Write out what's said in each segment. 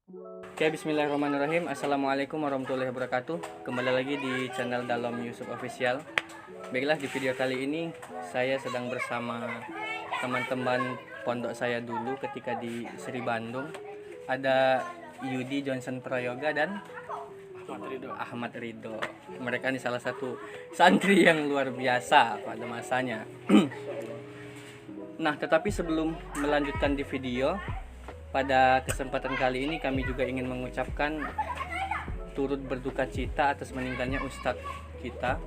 Oke, bismillahirrahmanirrahim. Assalamualaikum warahmatullahi wabarakatuh. Kembali lagi di channel Dalom Yusuf Official. Baiklah, di video kali ini saya sedang bersama teman-teman pondok saya dulu ketika di Sri Bandung. Ada Yudi Johnson Prayoga dan Ahmad Ridho. Mereka ini salah satu santri yang luar biasa pada masanya. Nah, tetapi sebelum melanjutkan di video, pada kesempatan kali ini kami juga ingin mengucapkan turut berduka cita atas meninggalnya Ustadz kita,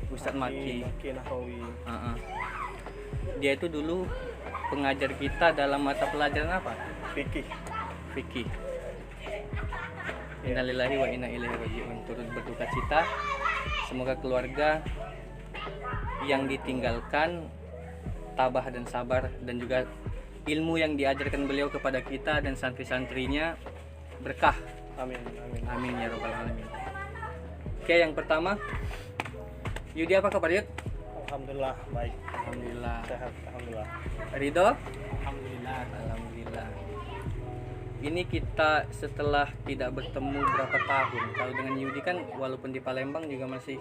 Ustadz Maki Nahawi. Dia itu dulu pengajar kita dalam mata pelajaran apa? Fikih. Innalillahi wa inna ilaihi raji'un. Turut berduka cita. Semoga keluarga yang ditinggalkan tabah dan sabar, dan juga ilmu yang diajarkan beliau kepada kita dan santri-santrinya berkah. Amin. Amin ya rabbal alamin. Oke, yang pertama, Yudi, apa kabar Yud? Alhamdulillah baik. Alhamdulillah. Sehat. Alhamdulillah. Ridho? Alhamdulillah. Alhamdulillah. Ini kita setelah tidak bertemu berapa tahun. Kalau dengan Yudi kan walaupun di Palembang juga masih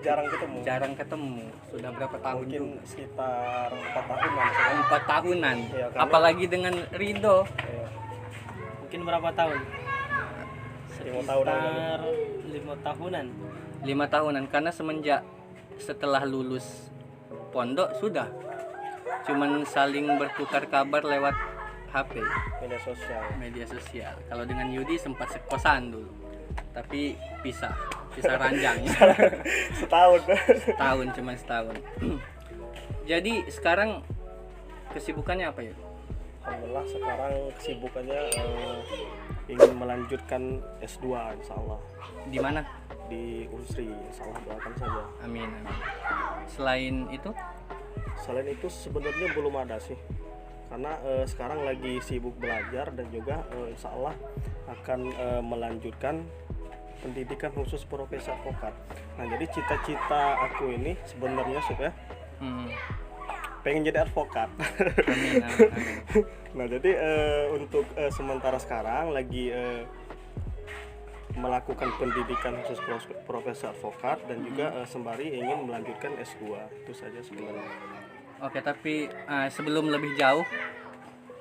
jarang ketemu. Sudah berapa tahun? Mungkin juga? sekitar 4 tahunan. 4 tahunan. Iya, Apalagi dengan Ridho. Iya. Mungkin berapa tahun? 5 tahunan. 5 tahunan. 5 tahunan, karena semenjak setelah lulus pondok sudah cuman saling bertukar kabar lewat HP, media sosial. Kalau dengan Yudi sempat sekosan dulu, tapi pisah ranjang. Setahun. Setahun. Jadi sekarang kesibukannya apa ya? Alhamdulillah sekarang kesibukannya ingin melanjutkan S2 insyaallah. Di mana? Di Unsri, insyaallah, doakan saja. Amin. Selain itu sebenarnya belum ada sih, karena sekarang lagi sibuk belajar dan juga insyaallah akan melanjutkan pendidikan khusus profesi advokat. Nah, jadi cita-cita aku ini sebenarnya supaya pengen jadi advokat. Amin. Nah, jadi untuk sementara sekarang lagi melakukan pendidikan khusus profesi advokat dan juga sembari ingin melanjutkan S2. Itu saja sebenarnya. Oke, tapi sebelum lebih jauh,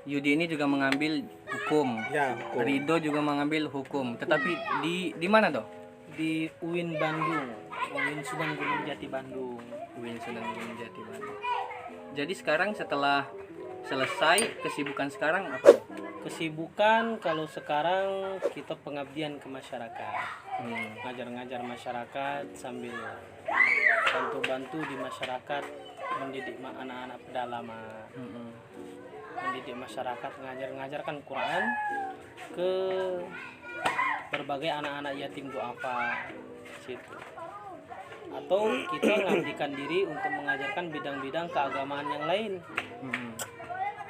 Yudi ini juga mengambil hukum. Ya, hukum. Ridho juga mengambil hukum. Tetapi di mana toh? Di UIN Bandung, UIN Sunan Gunung Jati Bandung. UIN Sunan Gunung Jati Bandung. Jadi sekarang setelah selesai, kesibukan sekarang apa? Kesibukan kalau sekarang kita pengabdian ke masyarakat. Ngajar-ngajar masyarakat sambil bantu-bantu di masyarakat, mendidik anak-anak pedalaman. Mendidik masyarakat, ngajarkan Quran ke berbagai anak-anak yatim duafa situ. Atau kita mengabdikan diri untuk mengajarkan bidang-bidang keagamaan yang lain.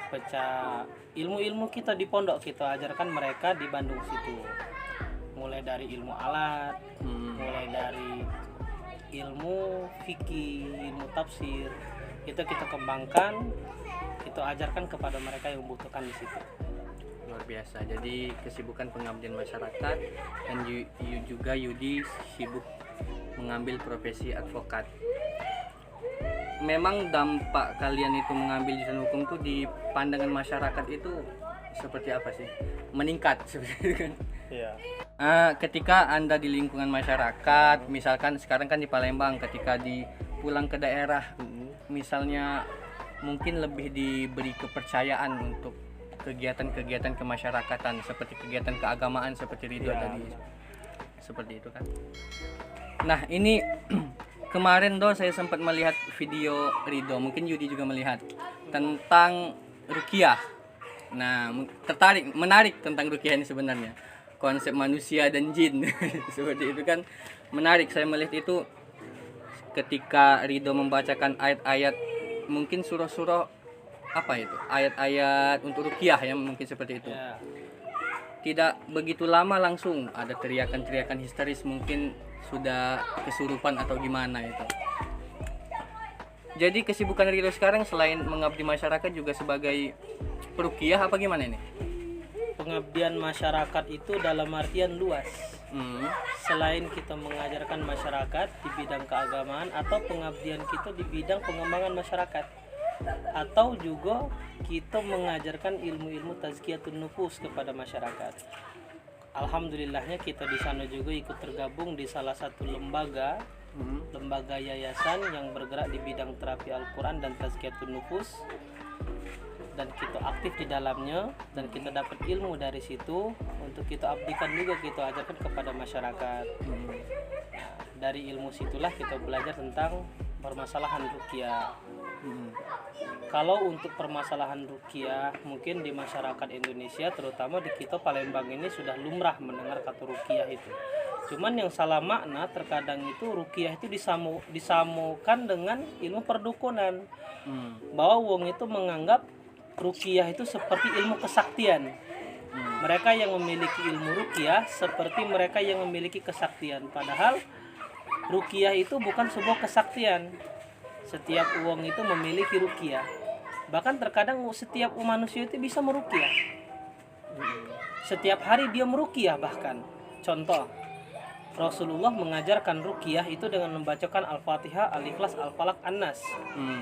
Pecah ilmu-ilmu kita di pondok kita ajarkan mereka di Bandung situ. Mulai dari ilmu alat, mulai dari ilmu fikih, ilmu tafsir, kita kembangkan, kita ajarkan kepada mereka yang membutuhkan di situ. Luar biasa. Jadi kesibukan pengabdian masyarakat, dan juga Yudi sibuk mengambil profesi advokat. Memang dampak kalian itu mengambil jurusan hukum tuh di pandangan masyarakat itu seperti apa sih? Meningkat seperti itu kan? Iya. Ketika Anda di lingkungan masyarakat, misalkan sekarang kan di Palembang, ketika pulang ke daerah, misalnya mungkin lebih diberi kepercayaan untuk kegiatan-kegiatan kemasyarakatan seperti kegiatan keagamaan seperti Ridho tadi. Seperti itu kan. Nah, ini kemarin saya sempat melihat video Ridho, mungkin Yudi juga melihat, tentang ruqyah. Nah, menarik tentang ruqyah ini sebenarnya. Konsep manusia dan jin. Seperti itu kan menarik. Saya melihat itu ketika Ridho membacakan ayat-ayat, mungkin surah-surah apa itu? Ayat-ayat untuk ruqyah ya, mungkin seperti itu. Ya. Tidak begitu lama langsung ada teriakan-teriakan histeris, mungkin sudah kesurupan atau gimana itu. Jadi kesibukan Ridho sekarang selain mengabdi masyarakat juga sebagai peruqyah apa gimana ini? pengabdian masyarakat itu dalam artian luas. Selain kita mengajarkan masyarakat di bidang keagamaan atau pengabdian kita di bidang pengembangan masyarakat, atau juga kita mengajarkan ilmu-ilmu tazkiyatun nufus kepada masyarakat. Alhamdulillahnya kita di sana juga ikut tergabung di salah satu lembaga yayasan yang bergerak di bidang terapi Al-Quran dan tazkiyatun nufus, dan kita aktif di dalamnya dan kita dapat ilmu dari situ untuk kita abdikan juga, kita ajarkan kepada masyarakat. Nah, dari ilmu situlah kita belajar tentang permasalahan ruqyah. Kalau untuk permasalahan ruqyah, mungkin di masyarakat Indonesia terutama di kita Palembang ini sudah lumrah mendengar kata ruqyah itu. Cuman yang salah makna terkadang itu ruqyah itu disamukan dengan ilmu perdukunan. Bahwa wong itu menganggap ruqyah itu seperti ilmu kesaktian. Mereka yang memiliki ilmu ruqyah seperti mereka yang memiliki kesaktian. Padahal ruqyah itu bukan sebuah kesaktian. Setiap wong itu memiliki ruqyah. Bahkan terkadang setiap manusia itu bisa meruqyah. Setiap hari dia meruqyah bahkan. Contoh, Rasulullah mengajarkan ruqyah itu dengan membacakan Al-Fatihah, Al-Ikhlas, Al-Falaq, An-Nas.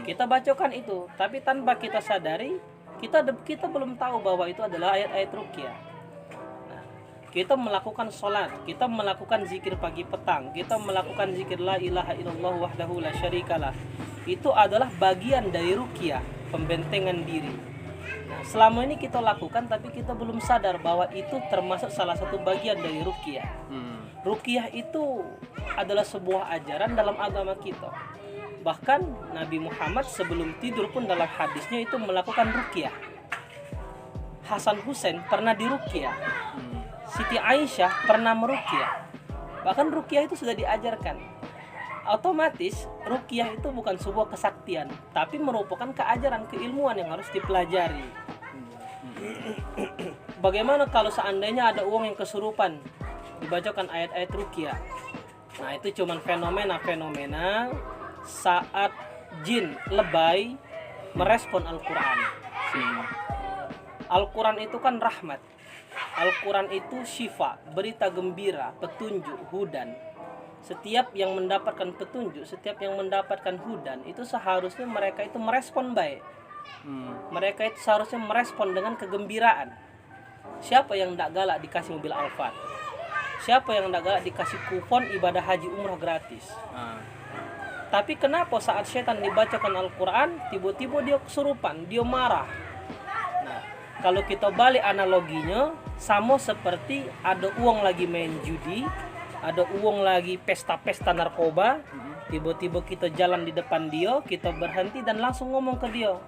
Kita bacakan itu, tapi tanpa kita sadari kita belum tahu bahwa itu adalah ayat-ayat ruqyah. Nah, kita melakukan sholat, kita melakukan zikir pagi petang, kita melakukan zikir la ilaha illallah wahdahu la syarikalah. Itu adalah bagian dari ruqyah, pembentengan diri. Nah, selama ini kita lakukan tapi kita belum sadar bahwa itu termasuk salah satu bagian dari ruqyah. Ruqyah itu adalah sebuah ajaran dalam agama kita. Bahkan Nabi Muhammad sebelum tidur pun dalam hadisnya itu melakukan ruqyah. Hasan Husain pernah diruqyah. Siti Aisyah pernah meruqyah. Bahkan ruqyah itu sudah diajarkan. Otomatis ruqyah itu bukan sebuah kesaktian, tapi merupakan keajaran, keilmuan yang harus dipelajari. Bagaimana kalau seandainya ada uang yang kesurupan, dibacakan ayat-ayat ruqyah? Nah, itu cuman fenomena-fenomena saat jin lebay merespon Al-Quran. Al-Quran itu kan rahmat. Al-Quran itu syifa, berita gembira, petunjuk, hudan. Setiap yang mendapatkan petunjuk, setiap yang mendapatkan hudan, itu seharusnya mereka itu merespon baik. Mereka itu seharusnya merespon dengan kegembiraan. Siapa yang tidak galak dikasih mobil Alphard? Siapa yang tidak galak dikasih kupon ibadah haji umrah gratis? Tapi kenapa saat setan dibacakan Al-Quran, tiba-tiba dia kesurupan, dia marah? Nah, kalau kita balik analoginya, sama seperti ada uang lagi main judi, ada uang lagi pesta-pesta narkoba, tiba-tiba kita jalan di depan dia, kita berhenti dan langsung ngomong ke dia,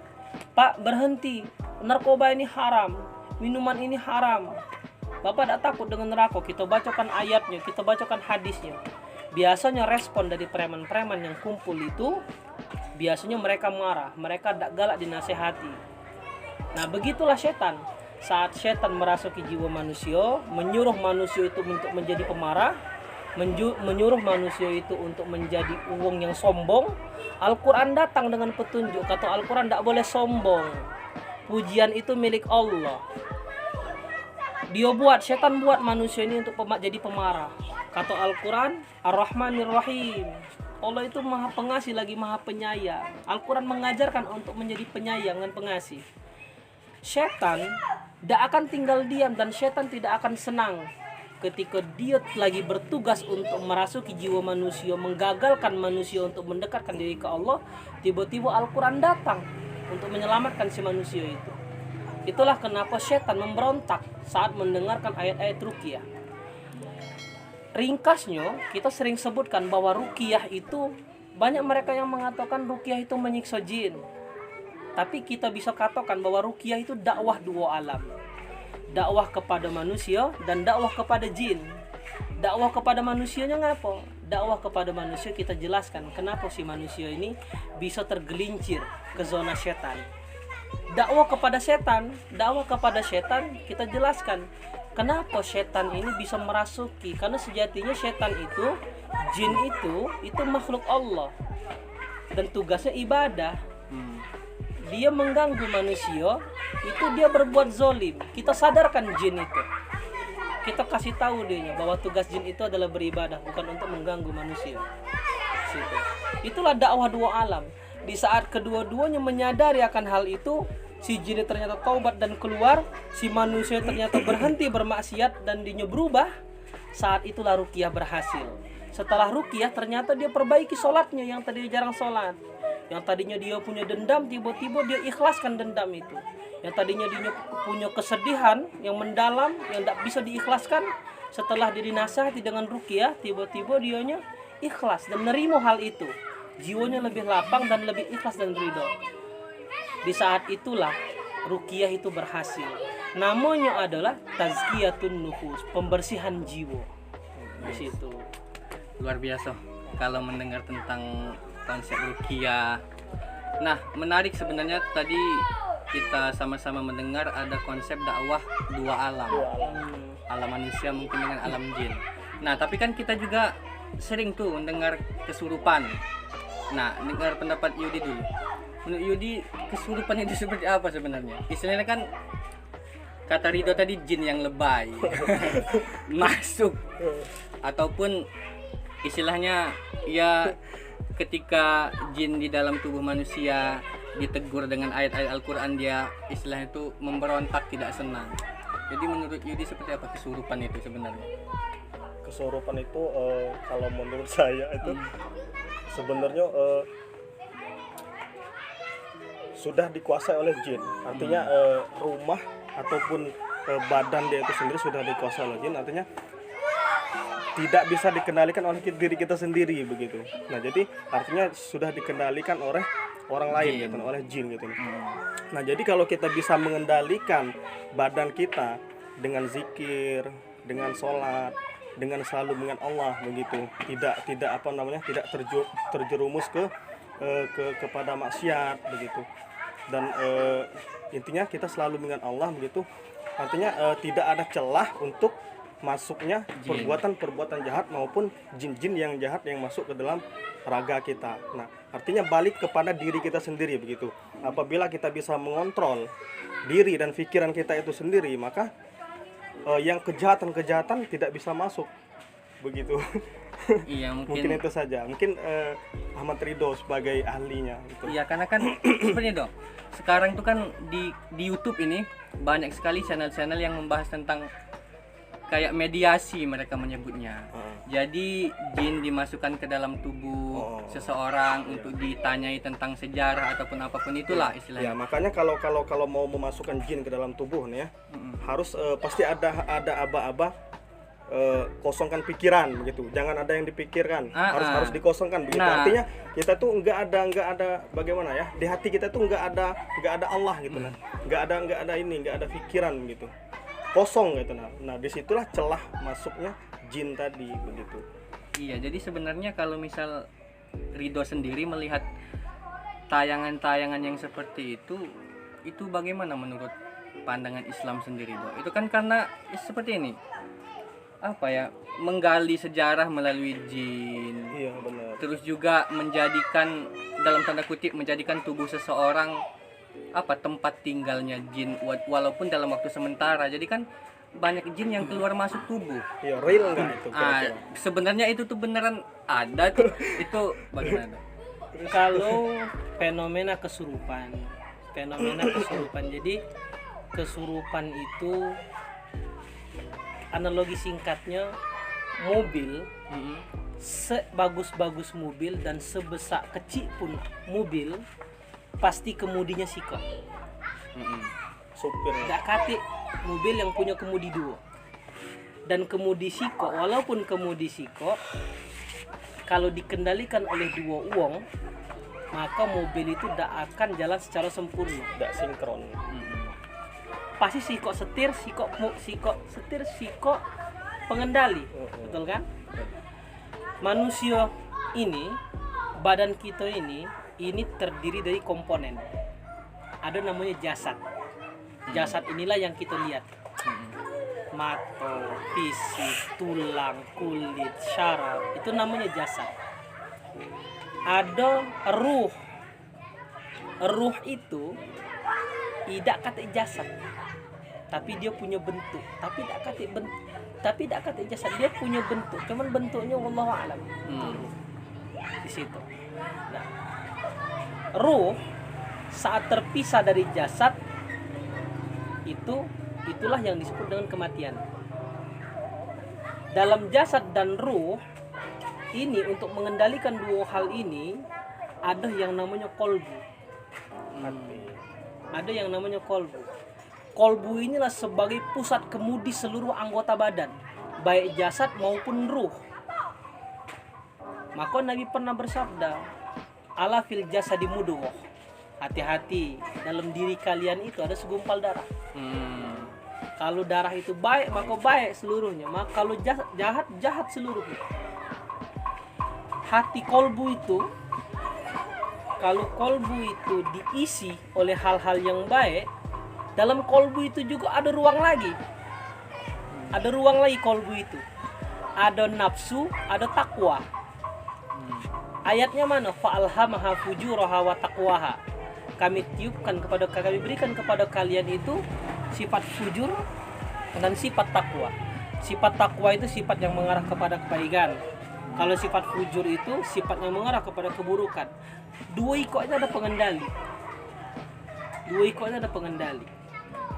"Pak, berhenti, narkoba ini haram, minuman ini haram. Bapak tidak takut dengan neraka?" Kita bacakan ayatnya, kita bacakan hadisnya. Biasanya respon dari preman-preman yang kumpul itu, biasanya mereka marah, mereka tidak galak dinasehati. Nah, begitulah setan. Saat setan merasuki jiwa manusia, menyuruh manusia itu untuk menjadi pemarah, menyuruh manusia itu untuk menjadi uang yang sombong. Al-Quran datang dengan petunjuk. Kata Al-Quran tidak boleh sombong. Pujian itu milik Allah. Setan buat manusia ini untuk jadi pemarah. Kata Al-Quran, Ar-Rahmanir Rahim. Allah itu maha pengasih lagi maha penyayang. Al-Quran mengajarkan untuk menjadi penyayang dan pengasih. Setan tidak akan tinggal diam dan setan tidak akan senang ketika dia lagi bertugas untuk merasuki jiwa manusia, menggagalkan manusia untuk mendekatkan diri ke Allah. Tiba-tiba Al-Quran datang untuk menyelamatkan si manusia itu. Itulah kenapa setan memberontak saat mendengarkan ayat-ayat ruqyah. Ringkasnya, kita sering sebutkan bahwa ruqyah itu, banyak mereka yang mengatakan ruqyah itu menyiksa jin. Tapi kita bisa katakan bahwa ruqyah itu dakwah dua alam. Dakwah kepada manusia dan dakwah kepada jin. Dakwah kepada manusianya ngapa? Dakwah kepada manusia kita jelaskan kenapa si manusia ini bisa tergelincir ke zona setan. Dakwah kepada setan kita jelaskan kenapa setan ini bisa merasuki, karena sejatinya setan itu, jin itu makhluk Allah dan tugasnya ibadah. dia mengganggu manusia, itu dia berbuat zolim. Kita sadarkan jin itu. Kita kasih tahu dia bahwa tugas jin itu adalah beribadah, bukan untuk mengganggu manusia. Situ. Itulah dakwah dua alam. Di saat kedua-duanya menyadari akan hal itu, si jin ternyata taubat dan keluar, si manusia ternyata berhenti bermaksiat dan dia berubah. Saat itulah ruqyah berhasil. Setelah ruqyah ternyata dia perbaiki sholatnya yang tadi jarang sholat. Yang tadinya dia punya dendam, tiba-tiba dia ikhlaskan dendam itu. Yang tadinya dia punya kesedihan yang mendalam, yang tidak bisa diikhlaskan, setelah dia dinasihati dengan ruqyah, tiba-tiba dianya ikhlas dan menerima hal itu. Jiwanya lebih lapang dan lebih ikhlas dan ridho. Di saat itulah ruqyah itu berhasil. Namanya adalah tazkiyatun nufus, pembersihan jiwa. Di situ. Luar biasa kalau mendengar tentang konsep ruqyah. Nah, menarik sebenarnya tadi kita sama-sama mendengar ada konsep dakwah dua alam. Alam manusia mungkin dengan alam jin. Nah, tapi kan kita juga sering tuh mendengar kesurupan. Nah, dengar pendapat Yudi dulu. Menurut Yudi, kesurupan itu seperti apa sebenarnya? Istilahnya kan kata Ridho tadi jin yang lebay masuk, ataupun istilahnya ya ketika jin di dalam tubuh manusia ditegur dengan ayat-ayat Al-Quran, dia istilahnya itu memberontak, tidak senang. Jadi menurut Yudi seperti apa kesurupan itu sebenarnya? Kesurupan itu kalau menurut saya itu sebenarnya sudah dikuasai oleh jin. Artinya rumah ataupun badan dia itu sendiri sudah dikuasai oleh jin. Artinya tidak bisa dikendalikan oleh diri kita sendiri begitu. Nah, jadi artinya sudah dikendalikan oleh orang lain gitu, oleh jin gitu. Nah, jadi kalau kita bisa mengendalikan badan kita dengan zikir, dengan sholat, dengan selalu mengingat Allah begitu, tidak apa namanya, tidak terjerumus kepada maksiat begitu. Dan intinya kita selalu mengingat Allah begitu. Artinya tidak ada celah untuk masuknya perbuatan-perbuatan jahat maupun jin-jin yang jahat yang masuk ke dalam raga kita. Nah, artinya balik kepada diri kita sendiri begitu. Apabila kita bisa mengontrol diri dan pikiran kita itu sendiri, maka yang kejahatan-kejahatan tidak bisa masuk begitu. Iya, mungkin itu saja. Mungkin Ahmad Ridho sebagai ahlinya gitu. Iya, karena kan seperti itu. Sekarang tuh kan di YouTube ini banyak sekali channel-channel yang membahas tentang kayak mediasi, mereka menyebutnya. Jadi jin dimasukkan ke dalam tubuh seseorang untuk ditanyai tentang sejarah ataupun apapun itulah istilahnya. Ya, makanya kalau mau memasukkan jin ke dalam tubuh nih ya, harus pasti ada aba-aba, kosongkan pikiran begitu. Jangan ada yang dipikirkan. Harus dikosongkan begitu. Nah, artinya kita tuh nggak ada bagaimana ya? Di hati kita tuh nggak ada Allah gitu nah. Nggak ada pikiran gitu. Kosong gitu. Nah disitulah celah masuknya jin tadi begitu. Iya, jadi sebenarnya kalau misal Ridho sendiri melihat tayangan-tayangan yang seperti itu bagaimana menurut pandangan Islam sendiri, Do? Itu kan karena seperti ini, apa ya, menggali sejarah melalui jin. Iya, benar. Terus juga menjadikan, dalam tanda kutip, menjadikan tubuh seseorang tempat tinggalnya jin walaupun dalam waktu sementara. Jadi kan banyak jin yang keluar masuk tubuh. Iya, real enggak itu? Sebenarnya itu tuh beneran ada tuh. Itu bagaimana? Kalau fenomena kesurupan. Jadi kesurupan itu analogi singkatnya mobil, sebagus-bagus mobil dan sebesar kecil pun mobil pasti kemudinya sikok. Supir. Nggak kate mobil yang punya kemudi 2. Dan kemudi sikok, walaupun kemudi sikok, kalau dikendalikan oleh 2 uang, maka mobil itu tidak akan jalan secara sempurna. Tidak sinkron. Pasti sikok setir, sikok pengendali. Betul kan? Manusia ini, badan kita ini terdiri dari komponen. Ada namanya jasad. Jasad inilah yang kita lihat. Mata, fisik, tulang, kulit, syaraf, itu namanya jasad. Ada ruh. ruh itu tidak kata jasad, tapi dia punya bentuk. Tapi tidak kata jasad, dia punya bentuk. Cuman bentuknya wallahu a'lam. Di situ. Nah, ruh saat terpisah dari jasad itulah yang disebut dengan kematian. Dalam jasad dan ruh ini, untuk mengendalikan dua hal ini, ada yang namanya kolbu. Ada yang namanya kolbu. Kolbu inilah sebagai pusat kemudi seluruh anggota badan, baik jasad maupun ruh. Maka Nabi pernah bersabda, ala fil jasadi mudghah. Hati-hati, dalam diri kalian itu ada segumpal darah. Kalau darah itu baik, maka baik seluruhnya. Maka kalau jahat, jahat seluruhnya. Hati kolbu itu, kalau kolbu itu diisi oleh hal-hal yang baik, dalam kolbu itu juga ada ruang lagi. Ada ruang lagi kolbu itu. Ada nafsu, ada takwa. Ayatnya mana? Fa'alhamaha fujuraha wa taqwaha. Kami berikan kepada kalian itu sifat fujur dan sifat takwa. Sifat takwa itu sifat yang mengarah kepada kebaikan. Kalau sifat fujur itu sifat yang mengarah kepada keburukan. Dua ikutnya ada pengendali.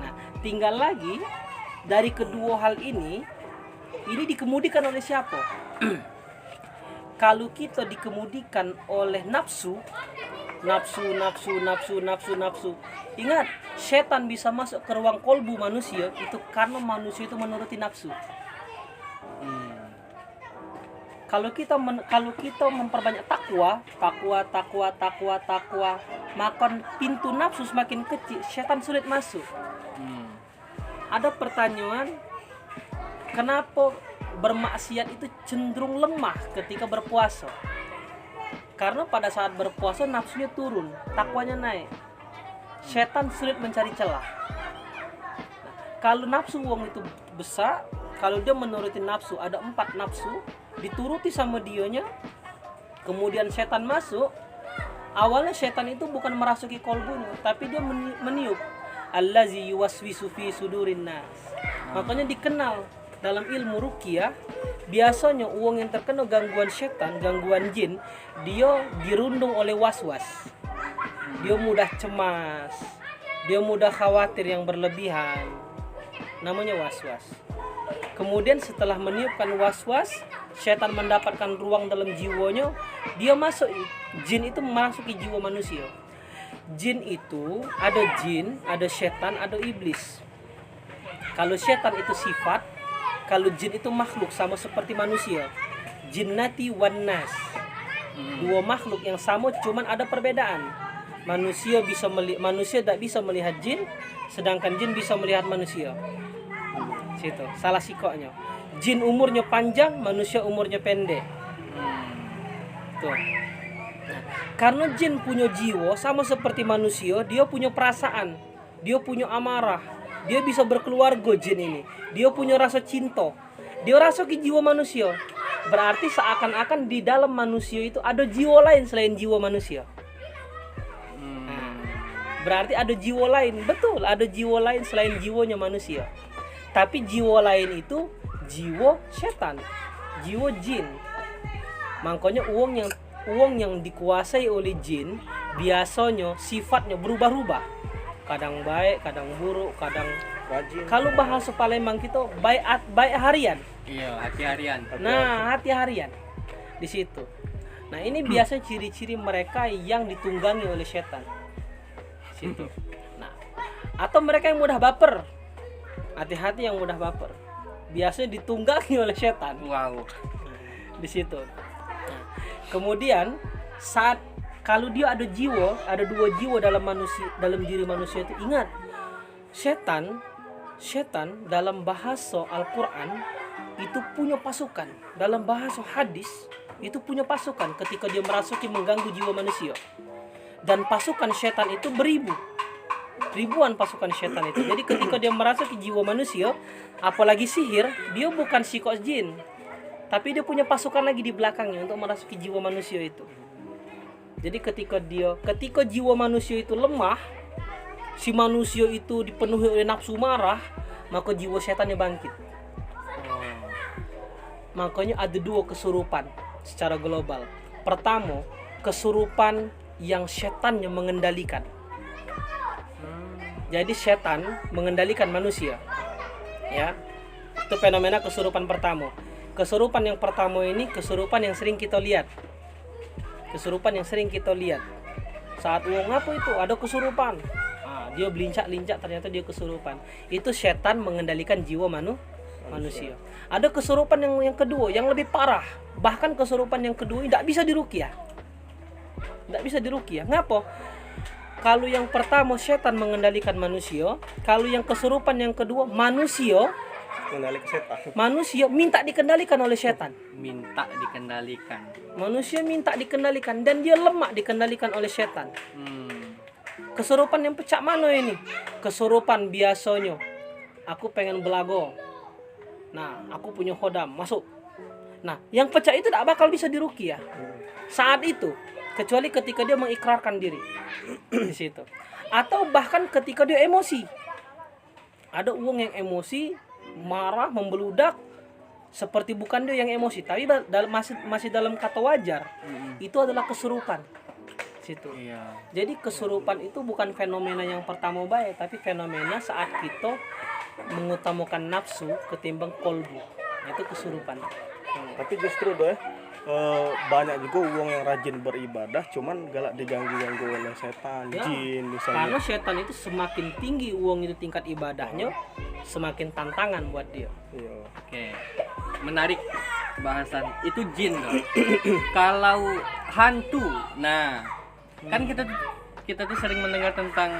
Nah, tinggal lagi dari kedua hal ini dikemudikan oleh siapa? Kalau kita dikemudikan oleh nafsu. Ingat, setan bisa masuk ke ruang kolbu manusia itu karena manusia itu menuruti nafsu. Kalau kita memperbanyak takwa, maka pintu nafsu semakin kecil, setan sulit masuk. Ada pertanyaan, kenapa bermaksiat itu cenderung lemah ketika berpuasa? Karena pada saat berpuasa nafsunya turun, takwanya naik. Setan sulit mencari celah. Kalau nafsu wong itu besar, kalau dia menuruti nafsu, ada 4 nafsu, dituruti sama dionya, kemudian setan masuk. Awalnya setan itu bukan merasuki kolbunya, tapi dia meniup. Allazi yuwaswisu fi sudurin nas. Makanya dikenal dalam ilmu ruqyah, biasanya uang yang terkena gangguan setan, gangguan jin, dia dirundung oleh waswas. Dia mudah cemas, dia mudah khawatir yang berlebihan. Namanya waswas. Kemudian setelah meniupkan waswas, setan mendapatkan ruang dalam jiwanya, dia masuk. Jin itu memasuki jiwa manusia. Jin, ada setan, ada iblis. Kalau setan itu sifat, kalau jin itu makhluk sama seperti manusia. Jinnati wan nas. Dua makhluk yang sama, cuman ada perbedaan. Manusia tidak bisa melihat jin, sedangkan jin bisa melihat manusia. Situ salah sikoknya. Jin umurnya panjang, manusia umurnya pendek. Tuh. Nah, karena jin punya jiwa sama seperti manusia, dia punya perasaan, dia punya amarah, dia bisa berkeluarga. Jin ini dia punya rasa cinta, dia rasa ke jiwa manusia. Berarti seakan-akan di dalam manusia itu ada jiwa lain selain jiwa manusia. Berarti ada jiwa lain, betul, ada jiwa lain selain jiwanya manusia. Tapi jiwa lain itu jiwa setan, jiwa jin. Makanya uang yang dikuasai oleh jin biasanya sifatnya berubah-ubah. Kadang baik, kadang buruk, kadang Rajin. kalau bahasa Palembang kita baik harian. Iya, hati harian. Nah, hati harian di situ. Nah, ini biasa ciri-ciri mereka yang ditunggangi oleh setan. Situ. Nah, atau mereka yang mudah baper. Hati-hati yang mudah baper. Biasanya ditunggangi oleh setan. Wow. Di situ. Nah, kemudian kalau dia ada dua jiwa dalam diri manusia itu, ingat, setan dalam bahasa Al-Qur'an itu punya pasukan. Dalam bahasa hadis itu punya pasukan ketika dia merasuki mengganggu jiwa manusia. Dan pasukan setan itu ribuan pasukan setan itu. Jadi ketika dia merasuki jiwa manusia, apalagi sihir, dia bukan psikos jin, tapi dia punya pasukan lagi di belakangnya untuk merasuki jiwa manusia itu. Jadi ketika jiwa manusia itu lemah, si manusia itu dipenuhi oleh nafsu marah, maka jiwa setannya bangkit. Makanya ada dua kesurupan secara global. Pertama, kesurupan yang setannya mengendalikan. Jadi setan mengendalikan manusia. Ya. Itu fenomena kesurupan pertama. Kesurupan yang pertama ini kesurupan yang sering kita lihat. Kesurupan yang sering kita lihat. Saat apa itu? Ada kesurupan. Dia belincak-lincak, ternyata dia kesurupan. Itu setan mengendalikan jiwa manusia. Ada kesurupan yang kedua, yang lebih parah. Bahkan kesurupan yang kedua tidak bisa diruqyah. Tidak bisa diruqyah. Ngapa? Kalau yang pertama setan mengendalikan manusia, kalau yang kesurupan yang kedua manusia minta dikendalikan oleh setan. Minta dikendalikan. Manusia minta dikendalikan dan dia lemah dikendalikan oleh setan. Kesurupan yang pecah mana ini? Kesurupan biasanya aku pengen belago. Nah, aku punya khodam, masuk. Nah, yang pecah itu tidak bakal bisa diruqyah. Saat itu, kecuali ketika dia mengikrarkan diri di situ. Atau bahkan ketika dia emosi. Ada uang yang emosi, marah, membeludak, seperti bukan dia yang emosi, tapi masih dalam kata wajar. Itu adalah kesurupan. Situ. Iya. Jadi kesurupan itu bukan fenomena yang pertama baik, tapi fenomena saat kita mengutamakan nafsu ketimbang kolbu. Itu kesurupan. Tapi justru doh banyak juga uang yang rajin beribadah, cuman galak diganggu-ganggu oleh setan, Ya, jin misalnya. karena setan itu semakin tinggi uang itu tingkat ibadahnya, semakin tantangan buat dia. Iya. Oke. Menarik bahasan. Itu jin loh. Kalau hantu, nah, kan kita tuh sering mendengar tentang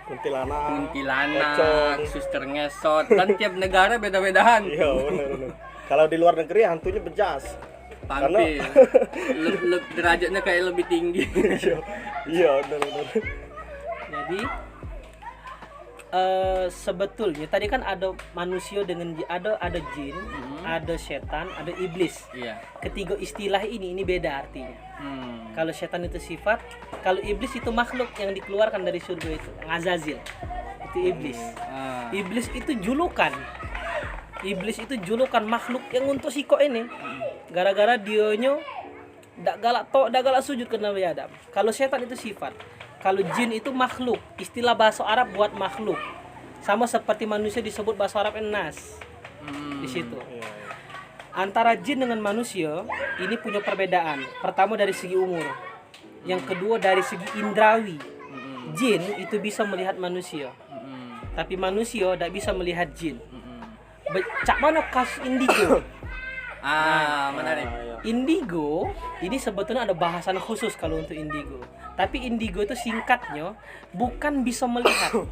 Kuntilanak, kuntilanak, pocong. suster ngesot, kan tiap negara beda-beda hantu. Iya, benar. Kalau di luar negeri hantunya bejas. Tampil. Derajatnya kayak lebih tinggi. Iya, benar. Jadi sebetulnya tadi kan ada manusia dengan ada jin, ada setan, ada iblis. Iya. Ketiga istilah ini beda artinya. Kalau setan itu sifat, kalau iblis itu makhluk yang dikeluarkan dari surga itu, Azazil. Itu iblis. Iblis itu julukan. Iblis itu julukan makhluk yang untuk siko ini. Gara-gara dionyo dak galak sujud ke Nabi Adam. Kalau setan itu sifat. Kalau jin itu makhluk, istilah bahasa Arab buat makhluk. Sama seperti manusia disebut bahasa Arab nas. Di situ. Antara jin dengan manusia ini punya perbedaan. Pertama dari segi umur. Yang kedua dari segi indrawi. Jin itu bisa melihat manusia. Tapi manusia tidak bisa melihat jin. Cak mana kasus indigo? Menarik. Indigo ini sebetulnya ada bahasan khusus kalau untuk indigo. Tapi indigo itu singkatnya bukan bisa melihat,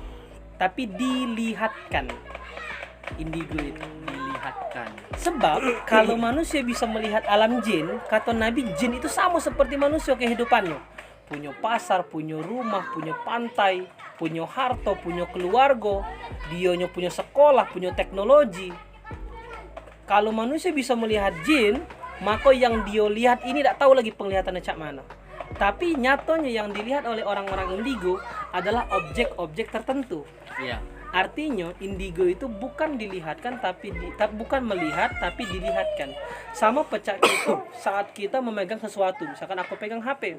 tapi dilihatkan. Indigo itu Dilihatkan. sebab kalau manusia bisa melihat alam jin, kata Nabi, jin itu sama seperti manusia kehidupannya. Punya pasar, punya rumah, punya pantai, punya harta, punya keluarga, dionya punya sekolah, punya teknologi. Kalau manusia bisa melihat jin, maka yang dia lihat ini tidak tahu lagi penglihatannya cak mana. Tapi nyatanya yang dilihat oleh orang-orang indigo adalah objek-objek tertentu. Iya. Artinya indigo itu bukan dilihatkan bukan melihat tapi dilihatkan. Sama pecah itu saat kita memegang sesuatu. Misalkan aku pegang HP.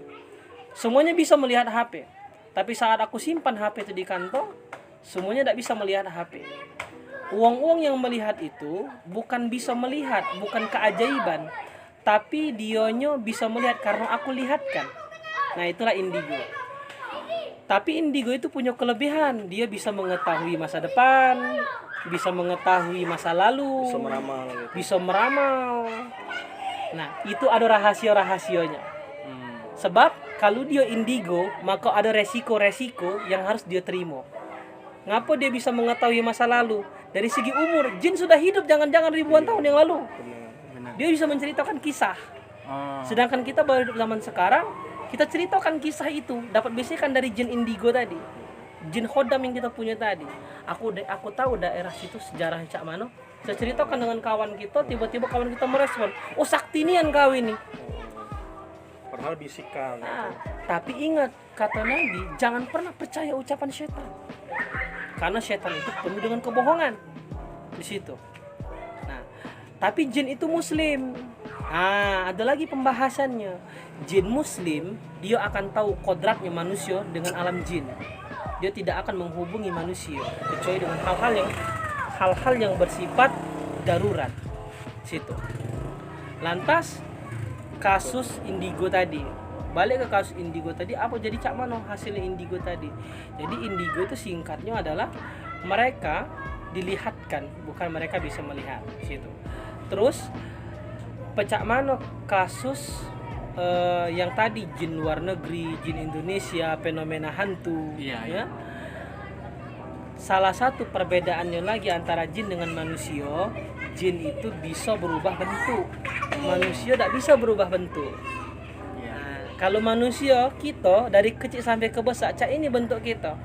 Semuanya bisa melihat HP. Tapi saat aku simpan HP itu di kantong, semuanya tidak bisa melihat HP. Uang-uang yang melihat itu bukan bisa melihat, bukan keajaiban, tapi dionyo bisa melihat karena aku lihatkan. Nah, itulah indigo. Tapi indigo itu punya kelebihan, dia bisa mengetahui masa depan, bisa mengetahui masa lalu, Bisa meramal gitu. bisa meramal. Nah, itu ada rahasia-rahasianya. Sebab kalau dia indigo, maka ada resiko-resiko yang harus dia terima. Ngapa dia bisa mengetahui masa lalu? Dari segi umur, jin sudah hidup jangan-jangan ribuan tahun yang lalu. Dia bisa menceritakan kisah. Sedangkan kita baru hidup zaman sekarang, kita ceritakan kisah itu, dapat bisikan dari jin indigo tadi. Jin khodam yang kita punya tadi. Aku tahu daerah situ sejarahnya cak mano. Saya ceritakan dengan kawan kita, tiba-tiba kawan kita merespon, "Oh, saktinian kau ini." padahal bisikan Nah, gitu. tapi ingat kata Nabi, jangan pernah percaya ucapan setan. Karena setan itu penuh dengan kebohongan di situ. Nah, tapi jin itu muslim. Ada lagi pembahasannya. Jin muslim, dia akan tahu kodratnya manusia dengan alam jin. Dia tidak akan menghubungi manusia kecuali dengan hal-hal yang bersifat darurat. Situ. Lantas kasus indigo tadi, balik ke kasus indigo tadi, apa jadi Cak Mano hasilnya indigo tadi? Jadi indigo itu singkatnya adalah mereka dilihatkan, bukan mereka bisa melihat. Situ. Terus Cak Mano kasus yang tadi jin luar negeri, jin Indonesia, fenomena hantu, ya. Salah satu perbedaannya lagi antara jin dengan manusia, jin itu bisa berubah bentuk, manusia tidak bisa berubah bentuk. Nah, kalau manusia kita dari kecil sampai ke besar, Cak ini bentuk kita.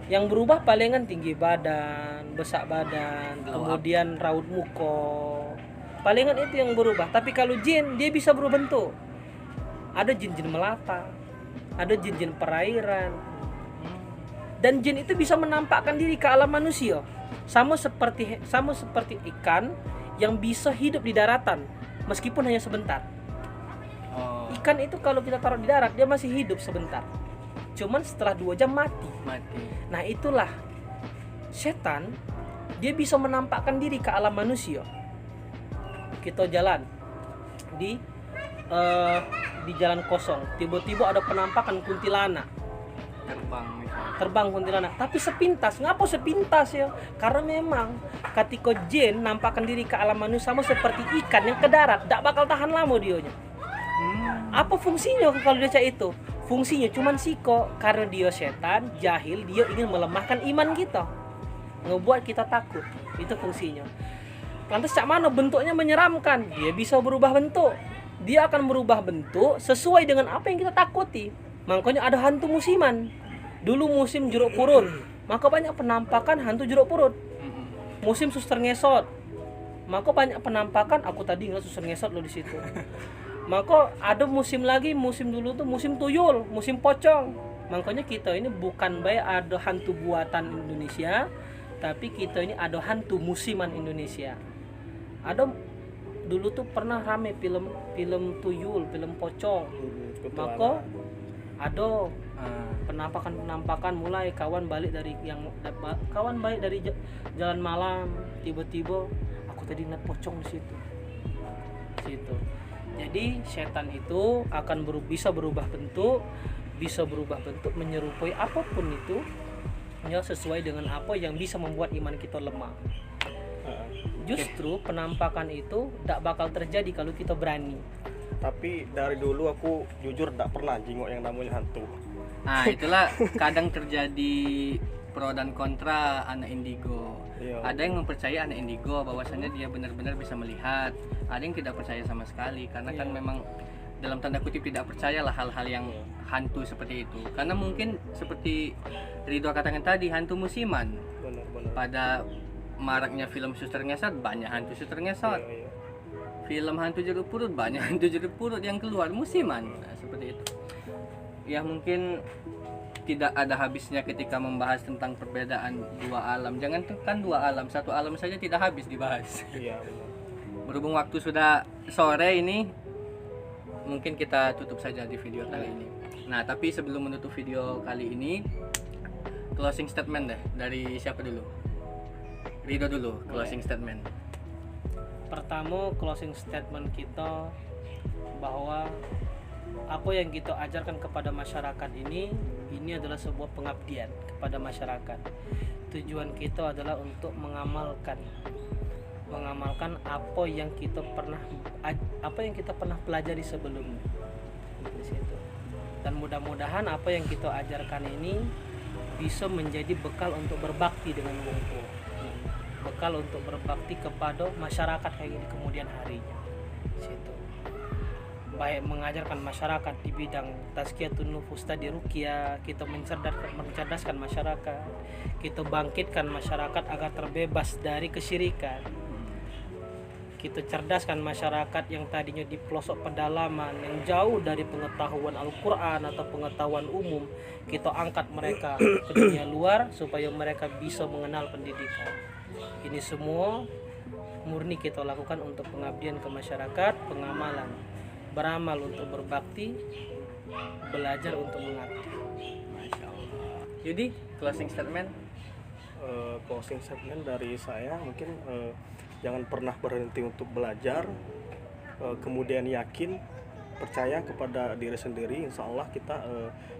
Yang berubah palingan tinggi badan, besar badan, kemudian raut muka. Palingan itu yang berubah. Tapi kalau jin, dia bisa berubah bentuk. Ada jin-jin melata, ada jin-jin perairan. Dan jin itu bisa menampakkan diri ke alam manusia. Sama seperti ikan yang bisa hidup di daratan meskipun hanya sebentar. Ikan itu kalau kita taruh di darat dia masih hidup sebentar. Cuman setelah 2 jam mati. Nah, itulah setan, dia bisa menampakkan diri ke alam manusia. Kita jalan di jalan kosong, tiba-tiba ada penampakan kuntilanak terbang kuntilanak, tapi sepintas. Ngapa sepintas ya? Karena memang ketika jin nampakkan diri ke alam manusia sama seperti ikan yang ke darat, tidak bakal tahan lama dionya. Apa fungsinya kalau dia cak itu? Fungsinya cuman siko, karena dia setan, jahil, dia ingin melemahkan iman kita, ngebuat kita takut. Itu fungsinya. Lantas Cak Mano bentuknya menyeramkan, dia bisa berubah bentuk. Dia akan berubah bentuk sesuai dengan apa yang kita takuti. Makanya ada hantu musiman. Dulu musim jeruk purut, maka banyak penampakan hantu jeruk purut. Musim suster ngesot, maka banyak penampakan. Aku tadi ngeliat suster ngesot lo di situ. Maka ada musim lagi, musim dulu tuh musim tuyul, musim pocong. Makanya kita ini bukan baik ada hantu buatan Indonesia, tapi kita ini ada hantu musiman Indonesia. Ada dulu tuh pernah rame film tuyul, film pocong. Maka ada penampakan mulai kawan balik dari jalan malam, tiba-tiba aku tadi ngeliat pocong di situ. Jadi setan itu akan bisa berubah bentuk menyerupai apapun itu, ya sesuai dengan apa yang bisa membuat iman kita lemah. Justru penampakan itu tidak bakal terjadi kalau kita berani. Tapi dari dulu aku jujur tidak pernah jenguk yang namanya hantu. Nah, itulah kadang terjadi pro dan kontra anak indigo. Ada yang mempercayai anak indigo bahwasannya dia benar-benar bisa melihat. Ada yang tidak percaya sama sekali karena kan memang dalam tanda kutip tidak percayalah hal-hal yang hantu seperti itu. Karena mungkin seperti Ridho katakan tadi, hantu musiman. Benar-benar. Pada maraknya film Suster Ngesot, banyak hantu Suster Ngesot. Film hantu jeruk purut, banyak hantu jeruk purut yang keluar musiman. Nah, seperti itu. Ya mungkin tidak ada habisnya ketika membahas tentang perbedaan dua alam. Jangan kan dua alam, satu alam saja tidak habis dibahas. Iya, benar. Berhubung waktu sudah sore ini, mungkin kita tutup saja di video kali ini. Nah, tapi sebelum menutup video kali ini, closing statement deh dari siapa dulu? Ridho dulu, closing statement. Pertama, closing statement kita bahwa apa yang kita ajarkan kepada masyarakat ini adalah sebuah pengabdian kepada masyarakat. Tujuan kita adalah untuk mengamalkan apa yang kita pernah pelajari sebelumnya. Di situ. Dan mudah-mudahan apa yang kita ajarkan ini bisa menjadi bekal untuk berbakti dengan Wong Po. Bekal untuk berbakti kepada masyarakat kayak di kemudian harinya. Situ. Baik mengajarkan masyarakat di bidang tazkiyatun nufus tadi, ruqyah, kita mencerdaskan masyarakat, kita bangkitkan masyarakat agar terbebas dari kesyirikan. kita cerdaskan masyarakat yang tadinya di pelosok pedalaman yang jauh dari pengetahuan Al-Quran atau pengetahuan umum, kita angkat mereka ke dunia luar supaya mereka bisa mengenal pendidikan. Ini semua murni kita lakukan untuk pengabdian ke masyarakat, pengamalan, beramal untuk berbakti, belajar untuk mengabdi. Masya Allah. Yudi, closing statement. Closing statement dari saya mungkin jangan pernah berhenti untuk belajar, kemudian yakin, percaya kepada diri sendiri. Insya Allah kita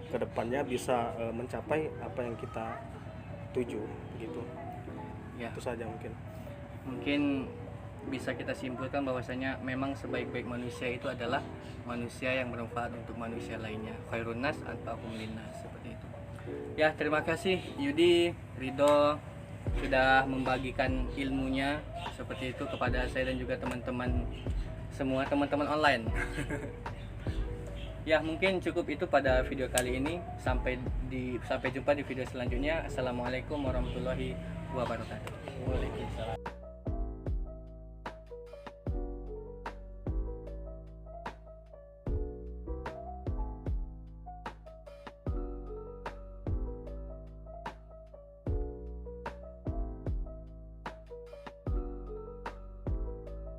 kedepannya bisa mencapai apa yang kita tuju gitu. Ya, Itu saja mungkin. mungkin bisa kita simpulkan bahwasanya memang sebaik-baik manusia itu adalah manusia yang bermanfaat untuk manusia lainnya. Khairun nas anfa'uhum linnas, seperti itu. Ya, terima kasih Yudi, Ridho sudah membagikan ilmunya seperti itu kepada saya dan juga teman-teman semua, teman-teman online. Ya, mungkin cukup itu pada video kali ini. Sampai jumpa di video selanjutnya. Assalamualaikum warahmatullahi wabarakatuh. Waalaikumsalam.